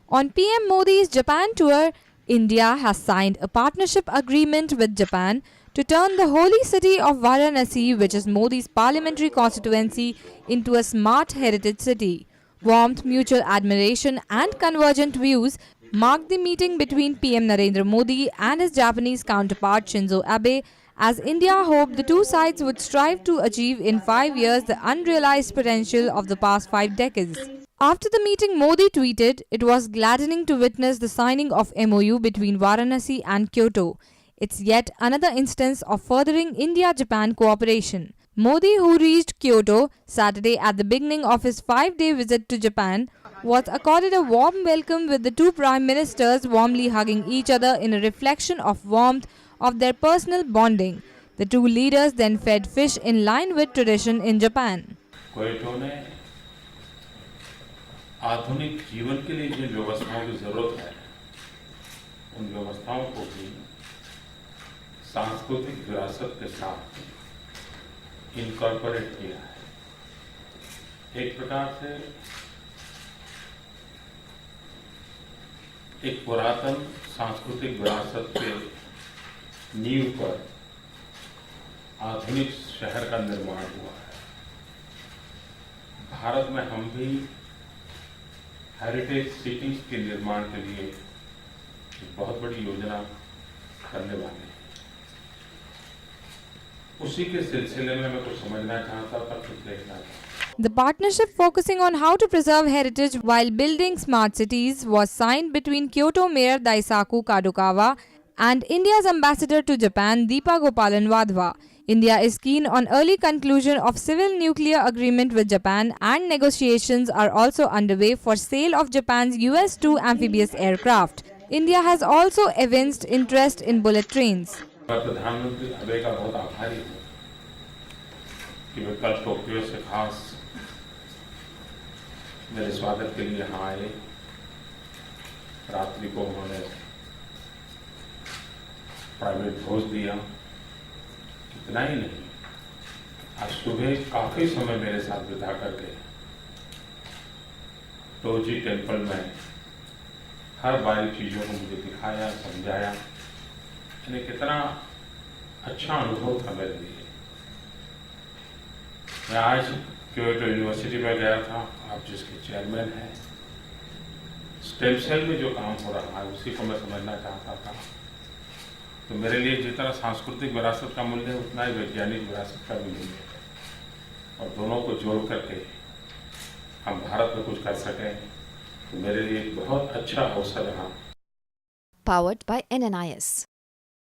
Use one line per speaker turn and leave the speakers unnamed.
On PM Modi's Japan tour, India has signed a partnership agreement with Japan to turn the holy city of Varanasi, which is Modi's parliamentary constituency, into a smart heritage city. Warmth, mutual admiration, and convergent views marked the meeting between PM Narendra Modi and his Japanese counterpart Shinzo Abe, as India hoped the two sides would strive to achieve in 5 years the unrealized potential of the past 5 decades. After the meeting, Modi tweeted, "It was gladdening to witness the signing of MOU between Varanasi and Kyoto. It's yet another instance of furthering India-Japan cooperation." Modi, who reached Kyoto Saturday at the beginning of his 5-day visit to Japan, was accorded a warm welcome, with the two prime ministers warmly hugging each other in a reflection of warmth of their personal bonding. The two leaders then fed fish in line with tradition in Japan.
आधुनिक जीवन के लिए जिन व्यवस्थाओं की जरूरत है, उन व्यवस्थाओं को भी सांस्कृतिक विरासत के साथ इनकॉर्पोरेट किया है। एक प्रकार से एक पुरातन सांस्कृतिक विरासत के नींव पर आधुनिक शहर का निर्माण हुआ है। भारत में हम भी हेरिटेज सिटीज के निर्माण के लिए एक बहुत बड़ी योजना करने वाले हैं। उसी के सिलसिले में मैं कुछ समझना चाहता था, कुछ देखना चाहता।
The partnership focusing on how to preserve heritage while building smart cities was signed between Kyoto Mayor Daisaku Kadokawa and India's ambassador to Japan, Deepa Gopalan Wadhwa. India is keen on early conclusion of civil nuclear agreement with Japan, and negotiations are also underway for sale of Japan's US-2 amphibious aircraft. India has also evinced interest in bullet trains.
मैं प्रधानमंत्री अबे का बहुत आभारी हूँ कि वे कल Tokyo से खास मेरे स्वागत के लिए यहाँ आए। रात्रि को उन्होंने प्राइवेट भोज दिया। इतना ही नहीं, आज सुबह काफी समय मेरे साथ बिता करके टोजी टेम्पल में हर बारी चीजों को मुझे दिखाया, समझाया। यानी कितना अच्छा अनुभव था मेरे लिए। मैं आज क्योटो यूनिवर्सिटी में गया था, आप जिसके चेयरमैन हैं। स्टेम सेल में जो काम हो रहा है उसी को मैं समझना चाहता था। तो मेरे लिए जितना सांस्कृतिक विरासत का मूल्य है, उतना ही वैज्ञानिक विरासत का भी मूल्य है, और दोनों को जोड़ करके हम भारत में कुछ कर सकें, तो मेरे लिए एक बहुत अच्छा अवसर रहा।
Powered by NNIS.